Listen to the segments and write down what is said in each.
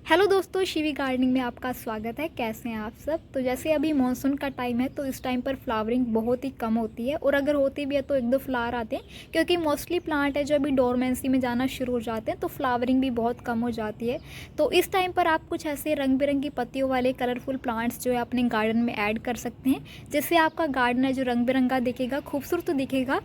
Hello दोस्तों, Shivi gardening में आपका स्वागत है। कैसे हैं आप सब। तो जैसे अभी मानसून का टाइम है तो इस टाइम पर फ्लावरिंग बहुत ही कम होती है और अगर होती भी है तो एक दो फ्लावर आते हैं, क्योंकि मोस्टली प्लांट है जो अभी डोरमेंसी में जाना शुरू हो जाते हैं तो फ्लावरिंग भी बहुत कम हो जाती है। तो इस टाइम पर आप कुछ ऐसे रंग बिरंगी पत्तियों वाले कलरफुल प्लांट्स जो है अपने गार्डन में ऐड कर सकते हैं, जिससे आपका गार्डन है जो रंग बिरंगा दिखेगा, खूबसूरत दिखेगा।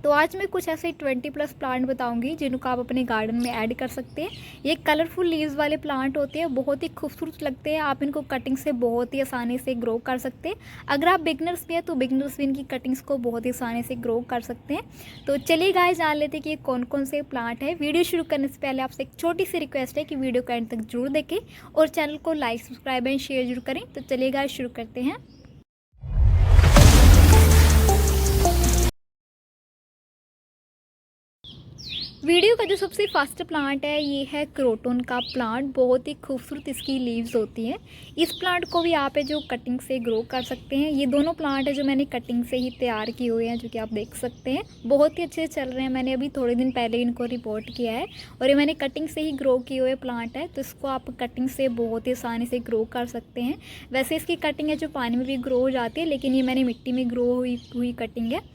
तो आज मैं कुछ ऐसे 20+ प्लांट बताऊंगी जिनको आप अपने गार्डन में ऐड कर सकते हैं। ये कलरफुल लीव्स वाले प्लांट होते हैं, बहुत ही खूबसूरत लगते हैं। आप इनको कटिंग से बहुत ही आसानी से ग्रो कर सकते हैं। अगर आप बिगनर्स भी हैं तो बिगनर्स भी इनकी कटिंग्स को बहुत ही आसानी से ग्रो कर सकते हैं। तो चलिए गाइस, जान लेते हैं कि ये कौन कौन से प्लांट है। वीडियो शुरू करने से पहले आपसे एक छोटी सी रिक्वेस्ट है कि वीडियो को एंड तक जरूर देखें और चैनल को लाइक, सब्सक्राइब एंड शेयर जरूर करें। तो चलिए गाइस, शुरू करते हैं। वीडियो का जो सबसे फर्स्ट प्लांट है ये है क्रोटन का प्लांट। बहुत ही खूबसूरत इसकी लीव्स होती हैं। इस प्लांट को भी आप है जो कटिंग से ग्रो कर सकते हैं। ये दोनों प्लांट है जो मैंने कटिंग से ही तैयार किए हुए हैं, जो कि आप देख सकते हैं बहुत ही अच्छे चल रहे हैं। मैंने अभी थोड़े दिन पहले इनको रिपोर्ट किया है और ये मैंने कटिंग से ही ग्रो किए हुए प्लांट है, तो इसको आप कटिंग से बहुत ही आसानी से ग्रो कर सकते हैं। वैसे इसकी कटिंग है जो पानी में भी ग्रो हो जाती है, लेकिन ये मैंने मिट्टी में ग्रो हुई कटिंग है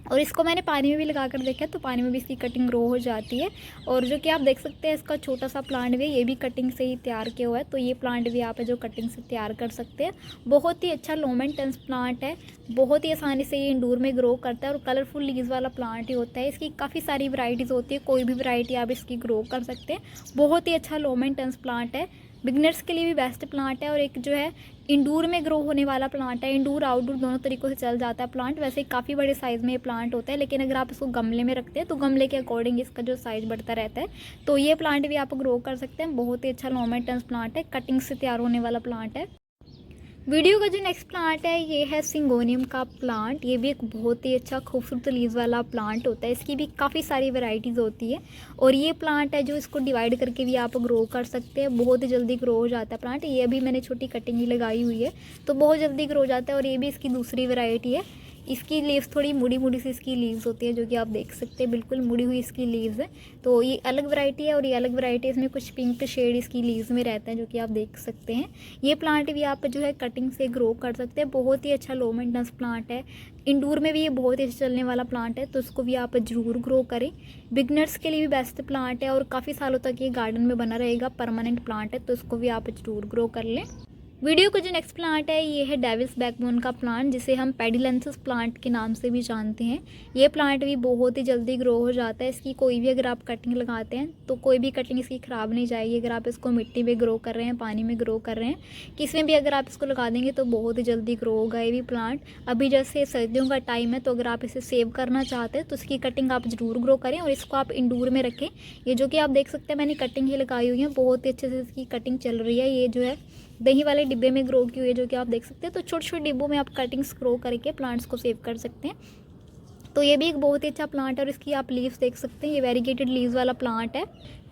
और इसको मैंने पानी में भी लगा कर देखा तो पानी में भी इसकी कटिंग ग्रो हो जाती है। और जो कि आप देख सकते हैं इसका छोटा सा प्लांट भी है, ये भी कटिंग से ही तैयार किया हुआ है। तो ये प्लांट भी आप है जो कटिंग से तैयार कर सकते हैं। बहुत ही अच्छा लो मेंटेनेंस प्लांट है, बहुत ही आसानी से ये इंडोर में ग्रो करता है और कलरफुल लीव्स वाला प्लांट ही होता है। इसकी काफ़ी सारी वैरायटीज़ होती है, कोई भी वैरायटी आप इसकी ग्रो कर सकते हैं। बहुत ही अच्छा लो मेंटेनेंस प्लांट है, बिगनर्स के लिए भी बेस्ट प्लांट है। और एक जो है इंडोर में ग्रो होने वाला प्लांट है, इंडोर आउटडोर दोनों तरीक़ों से चल जाता है प्लांट। वैसे काफ़ी बड़े साइज़ में ये प्लांट होता है, लेकिन अगर आप इसको गमले में रखते हैं तो गमले के अकॉर्डिंग इसका जो साइज़ बढ़ता रहता है। तो ये प्लांट भी आप ग्रो कर सकते हैं। बहुत ही अच्छा लो मेंटेनेंस प्लांट है, कटिंग से तैयार होने वाला प्लांट है। वीडियो का जो नेक्स्ट प्लांट है ये है सिंगोनियम का प्लांट। ये भी एक बहुत ही अच्छा खूबसूरत लीव्स वाला प्लांट होता है। इसकी भी काफ़ी सारी वैरायटीज़ होती है और ये प्लांट है जो इसको डिवाइड करके भी आप ग्रो कर सकते हैं। बहुत ही जल्दी ग्रो हो जाता है प्लांट। ये अभी मैंने छोटी कटिंग ही लगाई हुई है तो बहुत जल्दी ग्रो हो जाता है। और ये भी इसकी दूसरी वैरायटी है। इसकी लीव्स थोड़ी मुड़ी मुड़ी सी इसकी लीव्स होती है, जो कि आप देख सकते हैं बिल्कुल मुड़ी हुई इसकी लीव्स है। तो ये अलग वैरायटी है और ये अलग वैरायटी है। इसमें कुछ पिंक शेड इसकी लीव्स में रहता है, जो कि आप देख सकते हैं। ये प्लांट भी आप जो है कटिंग से ग्रो कर सकते हैं। बहुत ही अच्छा लो मेंटेनेंस प्लांट है, इंडोर में भी ये बहुत ही अच्छा चलने वाला प्लांट है, तो इसको भी आप ज़रूर ग्रो करें। बिगनर्स के लिए भी बेस्ट प्लांट है और काफ़ी सालों तक ये गार्डन में बना रहेगा, परमानेंट प्लांट है, तो इसको भी आप ज़रूर ग्रो कर लें। वीडियो का जो नेक्स्ट प्लांट है ये है डेविल्स बैकबोन का प्लांट, जिसे हम पेडिलेंसिस प्लांट के नाम से भी जानते हैं। ये प्लांट भी बहुत ही जल्दी ग्रो हो जाता है। इसकी कोई भी अगर आप कटिंग लगाते हैं तो कोई भी कटिंग इसकी ख़राब नहीं जाएगी। अगर आप इसको मिट्टी में ग्रो कर रहे हैं, पानी में ग्रो कर रहे हैं, किसी में भी अगर आप इसको लगा देंगे तो बहुत ही जल्दी ग्रो होगा ये भी प्लांट। अभी जैसे सर्दियों का टाइम है तो अगर आप इसे सेव करना चाहते हैं तो इसकी कटिंग आप ज़रूर ग्रो करें और इसको आप इंडोर में रखें। ये जो कि आप देख सकते हैं मैंने कटिंग ही लगाई हुई है, बहुत ही अच्छे से इसकी कटिंग चल रही है। ये जो है दही वाले डिब्बे में ग्रो की हुई है, जो कि आप देख सकते हैं। तो छोटे छोटे डिब्बों में आप कटिंग्स ग्रो करके प्लांट्स को सेव कर सकते हैं। तो ये भी एक बहुत ही अच्छा प्लांट है और इसकी आप लीव्स देख सकते हैं। ये वेरीगेटेड लीव्स वाला प्लांट है,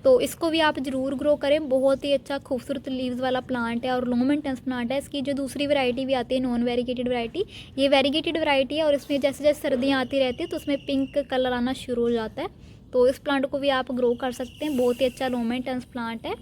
तो इसको भी आप ज़रूर ग्रो करें। बहुत ही अच्छा खूबसूरत लीव्स वाला प्लांट है और लो मेंटेनेंस प्लांट है। इसकी जो दूसरी वैरायटी भी आती है नॉन वेरीगेटेड वैरायटी, ये वेरीगेटेड वैरायटी है और इसमें जैसे जैसे सर्दियाँ आती रहती है तो उसमें पिंक कलर आना शुरू हो जाता है। तो इस प्लांट को भी आप ग्रो कर सकते हैं, बहुत ही अच्छा लो मेंटेनेंस प्लांट है।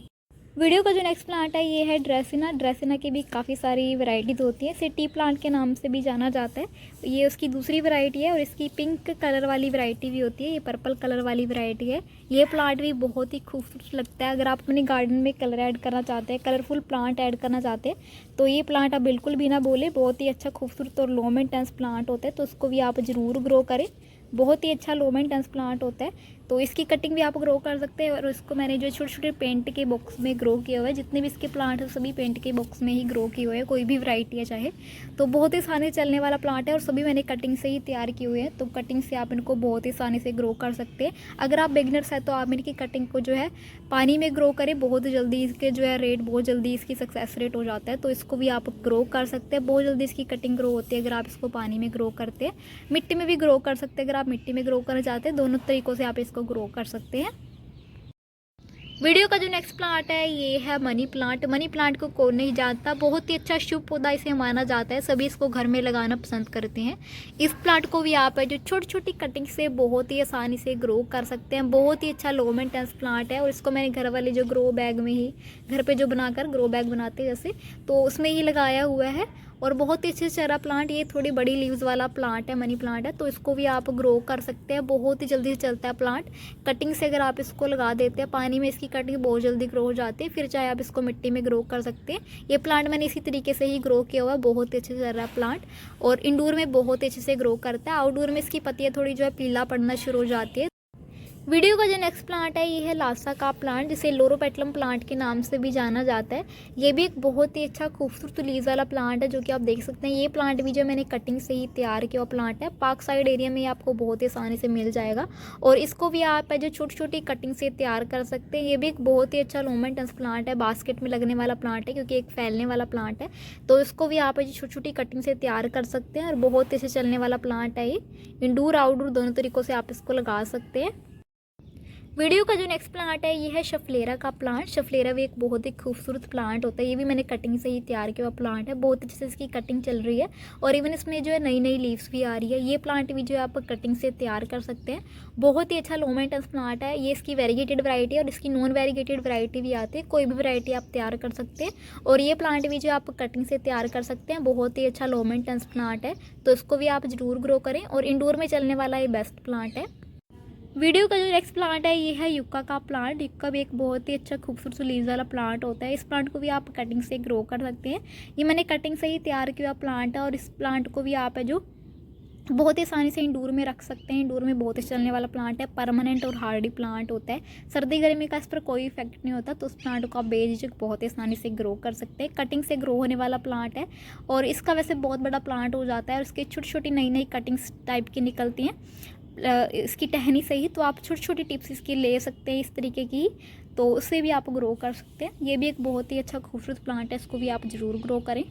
वीडियो का जो नेक्स्ट प्लांट है ये है ड्रेसिना। ड्रेसिना की भी काफ़ी सारी वैरायटीज़ होती हैं, इसे टी प्लांट के नाम से भी जाना जाता है। ये उसकी दूसरी वैरायटी है और इसकी पिंक कलर वाली वैरायटी भी होती है, ये पर्पल कलर वाली वैरायटी है। ये प्लांट भी बहुत ही खूबसूरत लगता है। अगर आप अपने गार्डन में कलर ऐड करना चाहते हैं, कलरफुल प्लांट ऐड करना चाहते हैं तो ये प्लांट आप बिल्कुल भी ना बोले। बहुत ही अच्छा खूबसूरत और लो मेंटेनेंस प्लांट होता है, तो उसको भी आप ज़रूर ग्रो करें। बहुत ही अच्छा लो मेंटेनेंस प्लांट होता है, तो इसकी कटिंग भी आप ग्रो कर सकते हैं। और इसको मैंने जो छोटे छोटे पेंट के बॉक्स में ग्रो किया हुआ है, जितने भी इसके प्लांट है सभी पेंट के बॉक्स में ही ग्रो किए हुए हैं, कोई भी वैरायटी है चाहे। तो बहुत ही आसानी से चलने वाला प्लांट है और सभी मैंने कटिंग से ही तैयार किए हुए हैं, तो कटिंग से आप इनको बहुत ही आसानी से ग्रो कर सकते हैं। अगर आप बिगनर्स हैं तो आप इनकी कटिंग को जो है पानी में ग्रो करें, बहुत जल्दी इसके जो है रेट बहुत जल्दी इसकी सक्सेस रेट हो जाता है, तो इसको भी आप ग्रो कर सकते हैं। बहुत जल्दी इसकी कटिंग ग्रो होती है अगर आप इसको पानी में ग्रो करते हैं। मिट्टी में भी ग्रो कर सकते हैं, अगर आप मिट्टी में ग्रो करना चाहते हैं, दोनों तरीक़ों से आप इसको ग्रो कर सकते हैं। वीडियो का जो नेक्स्ट प्लांट है ये है मनी प्लांट। मनी प्लांट को कौन नहीं जानता, बहुत ही अच्छा शुभ पौधा इसे माना जाता है, सभी इसको घर में लगाना पसंद करते हैं। इस प्लांट को भी आप है जो छोटी छोटी कटिंग से बहुत ही आसानी से ग्रो कर सकते हैं। बहुत ही अच्छा लो मेंटेनेंस प्लांट है और इसको मैंने घर वाले जो ग्रो बैग में ही, घर पे जो बनाकर ग्रो बैग बनाते हैं जैसे, तो उसमें ही लगाया हुआ है और बहुत ही अच्छे से चरा प्लांट। ये थोड़ी बड़ी लीव्स वाला प्लांट है, मनी प्लांट है, तो इसको भी आप ग्रो कर सकते हैं। बहुत ही जल्दी से चलता है प्लांट। कटिंग से अगर आप इसको लगा देते हैं पानी में, इसकी कटिंग बहुत जल्दी ग्रो हो जाती है। फिर चाहे आप इसको मिट्टी में ग्रो कर सकते हैं। ये प्लांट मैंने इसी तरीके से ही ग्रो किया हुआ है। बहुत ही अच्छे से चल रहा है प्लांट और इंडोर में बहुत अच्छे से ग्रो करता है। आउटडोर में इसकी पत्तियाँ थोड़ी जो है पीला पड़ना शुरू हो जाती है। वीडियो का जो नेक्स्ट प्लांट है ये है लासा का प्लांट, जिसे लोरोपेटलम प्लांट के नाम से भी जाना जाता है। ये भी एक बहुत ही अच्छा खूबसूरत लीव्स वाला प्लांट है, जो कि आप देख सकते हैं। ये प्लांट भी जो मैंने कटिंग से ही तैयार किया हुआ प्लांट है। पार्क साइड एरिया में आपको बहुत ही आसानी से मिल जाएगा और इसको भी आप है जो छोटी छोटी कटिंग से तैयार कर सकते हैं। ये भी एक बहुत ही अच्छा लो मेंटेनेंस प्लांट है, बास्केट में लगने वाला प्लांट है क्योंकि एक फैलने वाला प्लांट है, तो इसको भी आप है जो छोटी छोटी कटिंग से तैयार कर सकते हैं और बहुत ही अच्छे चलने वाला प्लांट है। ये इंडोर आउटडोर दोनों तरीक़ों से आप इसको लगा सकते हैं। वीडियो का जो नेक्स्ट प्लांट है ये है शफलेरा का प्लांट। शफलेरा भी एक बहुत ही खूबसूरत प्लांट होता है। ये भी मैंने कटिंग से ही तैयार किया हुआ प्लांट है। बहुत अच्छे से इसकी कटिंग चल रही है और इवन इसमें जो है नई नई लीव्स भी आ रही है। ये प्लांट भी जो है आप कटिंग से तैयार कर सकते हैं। बहुत ही अच्छा लो मेंटेनेंस प्लांट है। ये इसकी वेरीगेटेड वैरायटी है और इसकी नॉन वेरीगेटेड वैरायटी भी आती है। कोई भी वैरायटी आप तैयार कर सकते हैं और ये प्लांट भी जो आप कटिंग से तैयार कर सकते हैं। बहुत ही अच्छा लो मेंटेनेंस प्लांट है, तो इसको भी आप ज़रूर ग्रो करें और इंडोर में चलने वाला ये बेस्ट प्लांट है। वीडियो का जो नेक्स्ट प्लांट है ये है युक्का का प्लांट। युक्का भी एक बहुत ही अच्छा खूबसूरत लीव्स वाला प्लांट होता है। इस प्लांट को भी आप कटिंग से ग्रो कर सकते हैं। ये मैंने कटिंग से ही तैयार किया हुआ प्लांट है और इस प्लांट को भी आप है जो बहुत ही आसानी से इंडोर में रख सकते हैं। इंडोर में बहुत ही चलने वाला प्लांट है, परमानेंट और हार्डी प्लांट होता है। सर्दी गर्मी का इस पर कोई इफेक्ट नहीं होता, तो उस प्लांट को आप बेझिझक बहुत ही आसानी से ग्रो कर सकते हैं। कटिंग से ग्रो होने वाला प्लांट है और इसका वैसे बहुत बड़ा प्लांट हो जाता है और इसकी छोटी छोटी नई नई कटिंग्स टाइप की निकलती हैं इसकी टहनी से ही, तो आप छोटी छोटी टिप्स इसकी ले सकते हैं इस तरीके की, तो उससे भी आप ग्रो कर सकते हैं। ये भी एक बहुत ही अच्छा खूबसूरत प्लांट है, इसको भी आप ज़रूर ग्रो करें।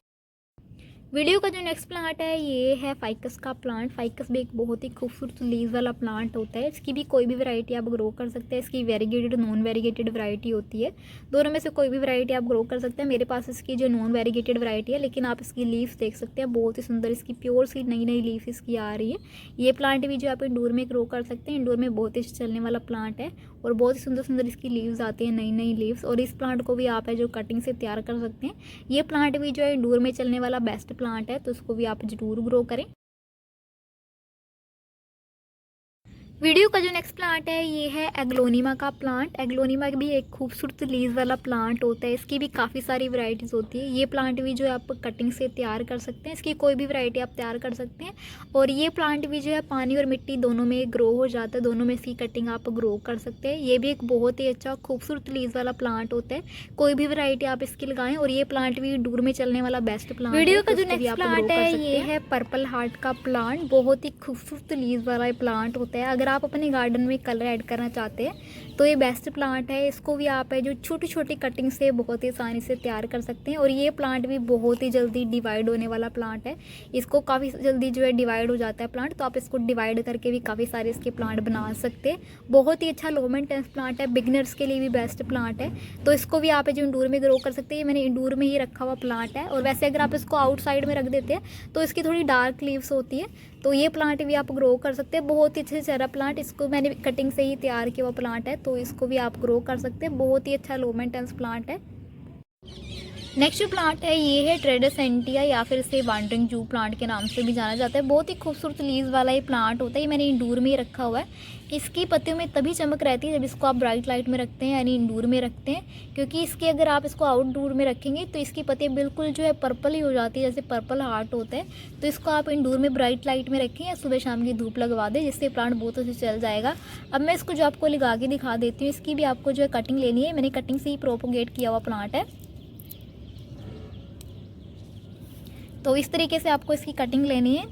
वीडियो का जो नेक्स्ट प्लांट है ये है फाइकस का प्लांट। फाइकस भी एक बहुत ही खूबसूरत लीव वाला प्लांट होता है। इसकी भी कोई भी वैरायटी आप ग्रो कर सकते हैं। इसकी वेरीगेटेड नॉन वेरीगेटेड वैरायटी होती है, दोनों में से कोई भी वैरायटी आप ग्रो कर सकते हैं। मेरे पास इसकी जो नॉन वेरीगेटेड वैरायटी है, लेकिन आप इसकी लीव्स देख सकते हैं, बहुत ही सुंदर इसकी प्योर सी नई नई लीव्स इसकी आ रही है। ये प्लांट भी जो आप इंडोर में ग्रो कर सकते हैं। इंडोर में बहुत ही चलने वाला प्लांट है और बहुत ही सुंदर सुंदर इसकी लीव्स आती हैं, नई नई लीव्स, और इस प्लांट को भी आप है जो कटिंग से तैयार कर सकते हैं। ये प्लांट भी जो है इंडोर में चलने वाला बेस्ट प्लांट है, तो इसको भी आप जरूर ग्रो करें। वीडियो का जो नेक्स्ट प्लांट है ये है एग्लोनिमा का प्लांट। एग्लोनिमा भी एक खूबसूरत लीव्स वाला प्लांट होता है। इसकी भी काफ़ी सारी वैरायटीज़ होती है। ये प्लांट भी जो है आप कटिंग से तैयार कर सकते हैं। इसकी कोई भी वैरायटी आप तैयार कर सकते हैं और ये प्लांट भी जो है पानी और मिट्टी दोनों में ग्रो हो जाता है। दोनों में इसकी कटिंग आप ग्रो कर सकते हैं। ये भी एक बहुत ही अच्छा खूबसूरत लीव्स वाला प्लांट होता है। कोई भी वैरायटी आप इसकी लगाएं और ये प्लांट भी दूर में चलने वाला बेस्ट प्लांट है। वीडियो का जो नेक्स्ट प्लांट है ये है पर्पल हार्ट का प्लांट। बहुत ही खूबसूरत लीव्स वाला प्लांट होता है। अगर आप अपने गार्डन में कलर ऐड करना चाहते हैं तो ये बेस्ट प्लांट है। इसको भी आप है जो छोटी छोटी कटिंग से बहुत ही आसानी से तैयार कर सकते हैं और ये प्लांट भी बहुत ही जल्दी डिवाइड होने वाला प्लांट है। इसको काफ़ी जल्दी जो है डिवाइड हो जाता है प्लांट, तो आप इसको डिवाइड करके भी काफ़ी सारे इसके प्लांट बना सकते हैं। बहुत ही अच्छा लो मेंटेनेंस प्लांट है, बिगनर्स के लिए भी बेस्ट प्लांट है, तो इसको भी आप जो इंडोर में ग्रो कर सकते हैं। मैंने इंडोर में ही रखा हुआ प्लांट है और वैसे अगर आप इसको आउटसाइड में रख देते हैं तो इसकी थोड़ी डार्क लीव्स होती है, तो ये प्लांट भी आप ग्रो कर सकते हैं। बहुत ही अच्छे से चरा प्लांट, इसको मैंने कटिंग से ही तैयार किया हुआ प्लांट है, तो इसको भी आप ग्रो कर सकते हैं। बहुत ही अच्छा लो मेंटेनेंस प्लांट है। नेक्स्ट जो प्लांट है ये है ट्रेडेसेंटिया या फिर इसे वांडरिंग जू प्लांट के नाम से भी जाना जाता है। बहुत ही खूबसूरत लीव्स वाला ये प्लांट होता है। ये मैंने इंडोर में ही रखा हुआ है। इसकी पत्तियों में तभी चमक रहती है जब इसको आप ब्राइट लाइट में रखते हैं, यानी इंडोर में रखते हैं, क्योंकि इसके अगर आप इसको आउटडोर में रखेंगे तो इसकी पत्तियाँ बिल्कुल जो है पर्पल ही हो जाती है, जैसे पर्पल हार्ट होता है। तो इसको आप इंडोर में ब्राइट लाइट में रखें या सुबह शाम की धूप लगवा दें, जिससे प्लांट बहुत अच्छे चल जाएगा। अब मैं इसको जो आपको लगा के दिखा देती हूँ। इसकी भी आपको जो है कटिंग लेनी है। मैंने कटिंग से ही प्रोपोगेट किया हुआ प्लांट है, तो इस तरीके से आपको इसकी कटिंग लेनी है।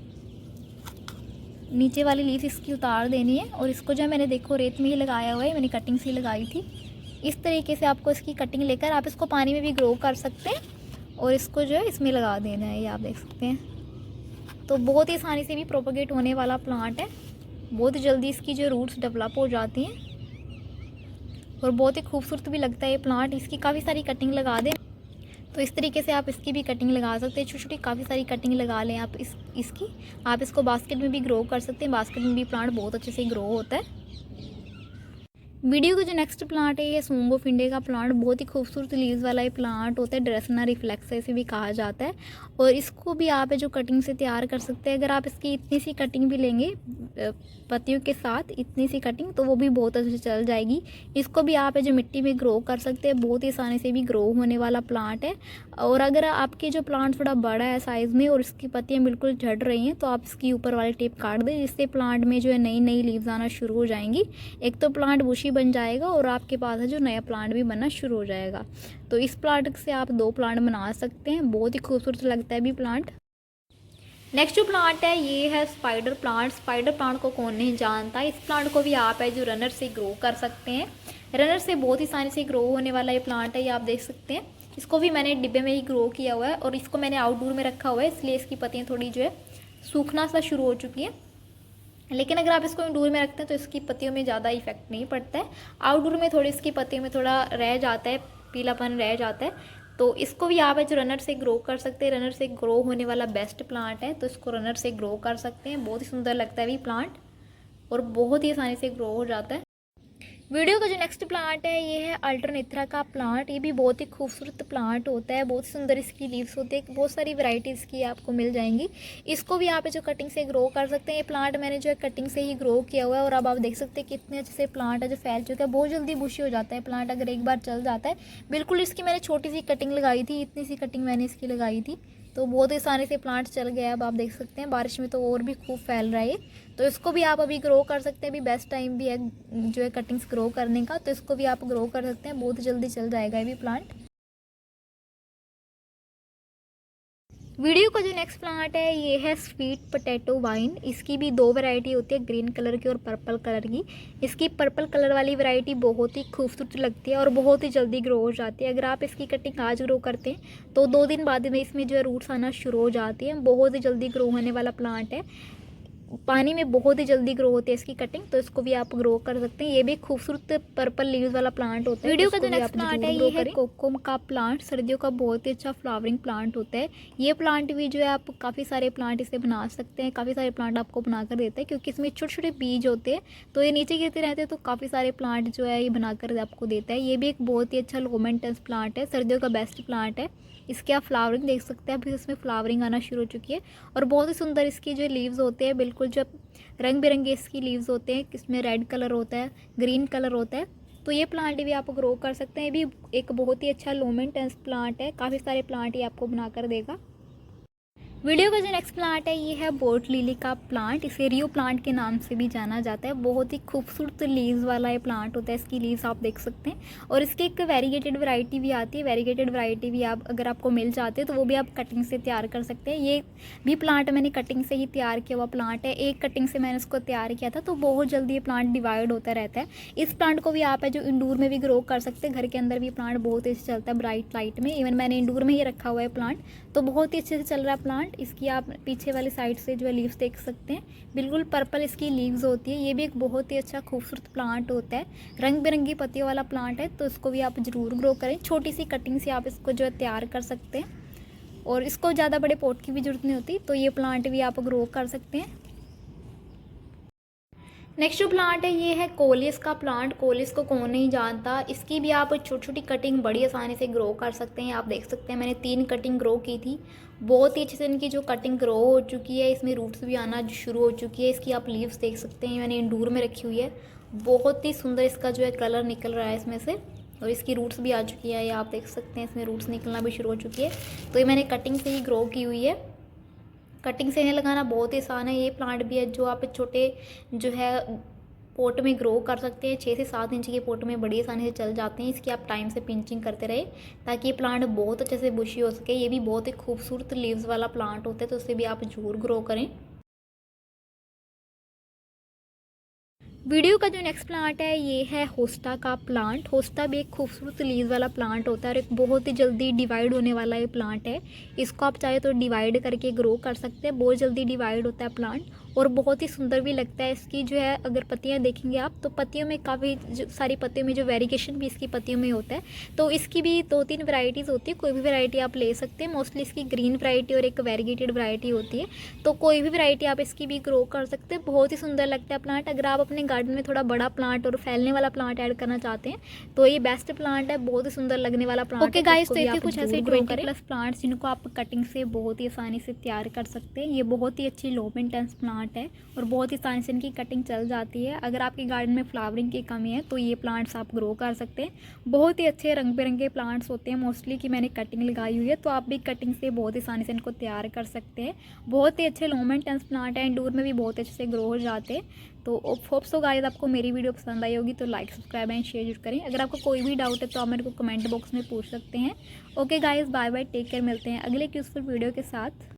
नीचे वाली लीफ इसकी उतार देनी है और इसको जो मैंने देखो रेत में ही लगाया हुआ है, मैंने कटिंग से ही लगाई थी। इस तरीके से आपको इसकी कटिंग लेकर आप इसको पानी में भी ग्रो कर सकते हैं और इसको जो है इसमें लगा देना है। ये आप देख सकते हैं, तो बहुत ही आसानी से भी प्रोपोगेट होने वाला प्लांट है। बहुत जल्दी इसकी जो रूट्स डेवलप हो जाती हैं और बहुत ही खूबसूरत भी लगता है ये प्लांट। इसकी काफ़ी सारी कटिंग लगा दें तो इस तरीके से आप इसकी भी कटिंग लगा सकते हैं। छोटी छोटी काफ़ी सारी कटिंग लगा लें आप इसकी। आप इसको बास्केट में भी ग्रो कर सकते हैं, बास्केट में भी प्लांट बहुत अच्छे से ग्रो होता है। वीडियो का जो नेक्स्ट प्लांट है ये सूंगो फिंडे का प्लांट, बहुत ही खूबसूरत लीव्स वाला ये प्लांट होता है। ड्रेसना रिफ्लेक्स इसे भी कहा जाता है। और इसको भी आप जो कटिंग से तैयार कर सकते हैं। अगर आप इसकी इतनी सी कटिंग भी लेंगे पत्तियों के साथ, इतनी सी कटिंग, तो वो भी बहुत अच्छे से चल जाएगी। इसको भी आप जो मिट्टी में ग्रो कर सकते हैं, बहुत ही आसानी से भी ग्रो होने वाला प्लांट है। और अगर आपके जो प्लांट थोड़ा बड़ा है साइज़ में और इसकी पत्तियाँ बिल्कुल झड़ रही हैं, तो आप इसकी ऊपर वाली टिप काट दें, जिससे प्लांट में जो है नई नई लीव्स आना शुरू हो जाएंगी। एक तो प्लांट बुशी बन जाएगा और आपके पास है जो नया प्लांट भी बनना शुरू हो जाएगा। तो इस प्लांट से आप 2 प्लांट बना सकते हैं, बहुत ही खूबसूरत लगता है भी प्लांट। नेक्स्ट जो प्लांट है ये है स्पाइडर प्लांट। स्पाइडर प्लांट को कौन नहीं जानता। इस प्लांट को भी आप है जो रनर से ग्रो कर सकते हैं। रनर से बहुत ही आसानी से ग्रो होने वाला ये प्लांट है, ये आप देख सकते हैं। इसको भी मैंने डिब्बे में ही ग्रो किया हुआ है और इसको मैंने आउटडोर में रखा हुआ है, इसलिए इसकी पत्तियाँ थोड़ी जो है सूखना सा शुरू हो चुकी है। लेकिन अगर आप इसको इंडोर में रखते हैं तो इसकी पत्तियों में ज़्यादा इफेक्ट नहीं पड़ता है। आउटडोर में थोड़ी इसकी पत्तियों में थोड़ा रह जाता है, पीलापन रह जाता है। तो इसको भी आप जो रनर से ग्रो कर सकते हैं। रनर से ग्रो होने वाला बेस्ट प्लांट है, तो इसको रनर से ग्रो कर सकते हैं। बहुत ही सुंदर लगता है भी प्लांट और बहुत ही आसानी से ग्रो हो जाता है। वीडियो का जो नेक्स्ट प्लांट है ये है अल्टरनेथरा का प्लांट। ये भी बहुत ही खूबसूरत प्लांट होता है, बहुत सुंदर इसकी लीव्स होती है। बहुत सारी वैरायटीज़ की आपको मिल जाएंगी। इसको भी आप जो कटिंग से ग्रो कर सकते हैं। ये प्लांट मैंने जो है कटिंग से ही ग्रो किया हुआ है और अब आप देख सकते हैं कितने अच्छे से प्लांट है जो फैल चुका है। बहुत जल्दी बुशी हो जाता है प्लांट अगर एक बार चल जाता है। बिल्कुल इसकी मैंने छोटी सी कटिंग लगाई थी, इतनी सी कटिंग मैंने इसकी लगाई थी, तो बहुत ही आसानी से प्लांट चल गया। अब आप देख सकते हैं बारिश में तो और भी खूब फैल रहा है। तो इसको भी आप अभी ग्रो कर सकते हैं। अभी बेस्ट टाइम भी है जो है कटिंग्स ग्रो करने का, तो इसको भी आप ग्रो कर सकते हैं। बहुत जल्दी चल जाएगा ये भी प्लांट। वीडियो का जो नेक्स्ट प्लांट है ये है स्वीट पोटैटो वाइन। इसकी भी 2 वैरायटी होती है, ग्रीन कलर की और पर्पल कलर की। इसकी पर्पल कलर वाली वैरायटी बहुत ही खूबसूरत लगती है और बहुत ही जल्दी ग्रो हो जाती है। अगर आप इसकी कटिंग आज ग्रो करते हैं तो 2 दिन बाद में इसमें जो है रूट्स आना शुरू हो जाती है। बहुत ही जल्दी ग्रो होने वाला प्लांट है। पानी में बहुत ही जल्दी ग्रो होती है इसकी कटिंग, तो इसको भी आप ग्रो कर सकते हैं। ये भी खूबसूरत पर्पल लीव्स वाला प्लांट होता है। वीडियो का जो नेक्स्ट प्लांट है ये है कोकोम का प्लांट। सर्दियों का बहुत ही अच्छा फ्लावरिंग प्लांट होता है। ये प्लांट भी जो है आप काफ़ी सारे प्लांट इसे बना सकते हैं। काफ़ी सारे प्लांट आपको बनाकर देता है क्योंकि इसमें छोटे छोटे बीज होते हैं, तो ये नीचे गिरते रहते हैं, तो काफ़ी सारे प्लांट जो है ये बनाकर आपको देता है। ये भी एक बहुत ही अच्छा लो मेंटेनेंस प्लांट है, सर्दियों का बेस्ट प्लांट है। इसके आप फ्लावरिंग देख सकते हैं, अभी इसमें फ्लावरिंग आना शुरू हो चुकी है और बहुत ही सुंदर इसकी जो लीव्स होते हैं, बिल्कुल जो रंग बिरंगे इसकी लीव्स होते हैं। इसमें रेड कलर होता है, ग्रीन कलर होता है। तो ये प्लांट भी आप ग्रो कर सकते हैं। ये भी एक बहुत ही अच्छा लो मेंटेनेंस प्लांट है, काफ़ी सारे प्लांट ये आपको बनाकर देगा। वीडियो का जो नेक्स्ट प्लांट है ये है बोट लिली का प्लांट। इसे रियो प्लांट के नाम से भी जाना जाता है। बहुत ही खूबसूरत लीव्स वाला ये प्लांट होता है। इसकी लीव्स आप देख सकते हैं और इसकी एक वेरीगेटेड वैरायटी भी आती है। वेरीगेटेड वैरायटी भी आप अगर आपको मिल जाती है तो वो भी आप कटिंग से तैयार कर सकते हैं। ये भी प्लांट मैंने कटिंग से ही तैयार किया हुआ प्लांट है। एक कटिंग से मैंने इसको तैयार किया था, तो बहुत जल्दी ये प्लांट डिवाइड होता रहता है। इस प्लांट को भी आप है जो इंडोर में भी ग्रो कर सकते हैं। घर के अंदर भी प्लांट बहुत अच्छे चलता है ब्राइट लाइट में। इवन मैंने इंडोर में ही रखा हुआ है प्लांट, तो बहुत ही अच्छे से चल रहा है प्लांट। इसकी आप पीछे वाली साइड से जो है लीव्स देख सकते हैं, बिल्कुल पर्पल इसकी लीव्स होती है। ये भी एक बहुत ही अच्छा खूबसूरत प्लांट होता है, रंग बिरंगी पत्तियों वाला प्लांट है, तो इसको भी आप ज़रूर ग्रो करें। छोटी सी कटिंग से आप इसको जो है तैयार कर सकते हैं और इसको ज़्यादा बड़े पॉट की भी ज़रूरत नहीं होती, तो ये प्लांट भी आप ग्रो कर सकते हैं। नेक्स्ट जो प्लांट है ये है कोलियस का प्लांट। कोलियस को कौन नहीं जानता। इसकी भी आप छोटी छोटी कटिंग बड़ी आसानी से ग्रो कर सकते हैं। आप देख सकते हैं मैंने 3 कटिंग ग्रो की थी, बहुत ही अच्छे से इनकी जो कटिंग ग्रो हो चुकी है। इसमें रूट्स भी आना शुरू हो चुकी है। इसकी आप लीव्स देख सकते हैं, मैंने इंडोर में रखी हुई है। बहुत ही सुंदर इसका जो है कलर निकल रहा है इसमें से और इसकी रूट्स भी आ चुकी है। ये आप देख सकते हैं इसमें रूट्स निकलना भी शुरू हो चुकी है। तो ये मैंने कटिंग से ही ग्रो की हुई है। कटिंग से इन्हें लगाना बहुत ही आसान है। ये प्लांट भी है जो आप छोटे जो है पोट में ग्रो कर सकते हैं। 6 से 7 इंच के पोट में बड़ी आसानी से चल जाते हैं। इसकी आप टाइम से पिंचिंग करते रहे ताकि ये प्लांट बहुत अच्छे से बुशी हो सके। ये भी बहुत ही खूबसूरत लीव्स वाला प्लांट होता है, तो उसे भी आप जरूर ग्रो करें। वीडियो का जो नेक्स्ट प्लांट है ये है होस्टा का प्लांट। होस्टा भी एक खूबसूरत लीव्स वाला प्लांट होता है और एक बहुत ही जल्दी डिवाइड होने वाला ये प्लांट है। इसको आप चाहे तो डिवाइड करके ग्रो कर सकते हैं, बहुत जल्दी डिवाइड होता है प्लांट और बहुत ही सुंदर भी लगता है। इसकी जो है अगर पत्तियाँ देखेंगे आप तो पत्तियों में काफ़ी सारी पत्तियों में जो वेरिएशन भी इसकी पत्तियों में होता है। तो इसकी भी 2-3 वैरायटीज़ होती है, कोई भी वैरायटी आप ले सकते हैं। मोस्टली इसकी ग्रीन वैरायटी और एक वेरीगेटेड वैरायटी होती है, तो कोई भी वैरायटी आप इसकी भी ग्रो कर सकते हैं। बहुत ही सुंदर लगता है प्लांट। अगर आप अपने गार्डन में थोड़ा बड़ा प्लांट और फैलने वाला प्लांट ऐड करना चाहते हैं तो ये बेस्ट प्लांट है, बहुत ही सुंदर लगने वाला प्लांट। ओके गाइस, तो ये कुछ ऐसे 20+ प्लांट्स जिनको आप कटिंग से बहुत ही आसानी से तैयार कर सकते हैं। ये बहुत ही अच्छी लो मेंटेनेंस प्लांट है और बहुत ही आसानी से इनकी कटिंग चल जाती है। अगर आपके गार्डन में फ्लावरिंग की कमी है तो ये प्लांट्स आप ग्रो कर सकते हैं। बहुत ही अच्छे रंग बिरंगे प्लांट्स होते हैं मोस्टली कि मैंने कटिंग लगाई हुई है, तो आप भी कटिंग से बहुत ही आसानी से इनको तैयार कर सकते हैं। बहुत ही अच्छे लो मेंटेनेंस प्लांट हैं, इंडोर में भी बहुत अच्छे से ग्रो हो जाते हैं। तो होप सो गाइस आपको मेरी वीडियो पसंद आई होगी, तो लाइक सब्सक्राइब एंड शेयर जरूर करें। अगर आपको कोई भी डाउट है तो आप मेरे को कमेंट बॉक्स में पूछ सकते हैं। Okay guys, bye bye, take care, मिलते हैं अगले यूजफुल वीडियो के साथ।